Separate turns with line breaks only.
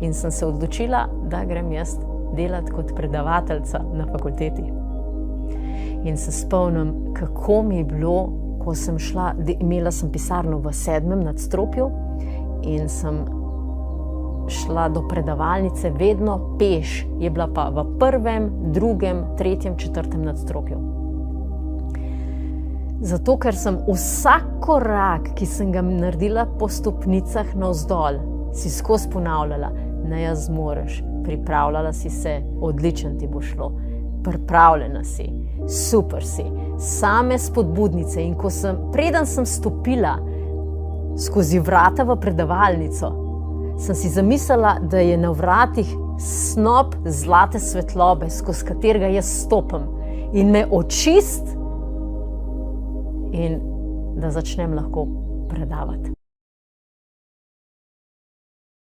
in sem se odločila, da grem jaz delati kot predavateljica na fakulteti. In se spomnim, kako mi je bilo, ko sem šla, imela sem pisarno v 7. nadstropju in sem šla do predavalnice vedno peš, je bila pa v 1., 2., 3., 4. nadstropju. Zato, ker sem vsak korak, ki sem ga naredila po stopnicah navzdol, si skozi ponavljala, ne, jaz zmoreš, pripravljala si se, odličen ti bo šlo, pripravljena si, super si, same spodbudnice. In preden sem stopila skozi vrata v predavalnico, sem si zamislila, da je na vratih snop zlate svetlobe, skozi katerega jaz stopim in me očist in da začnem lahko predavati.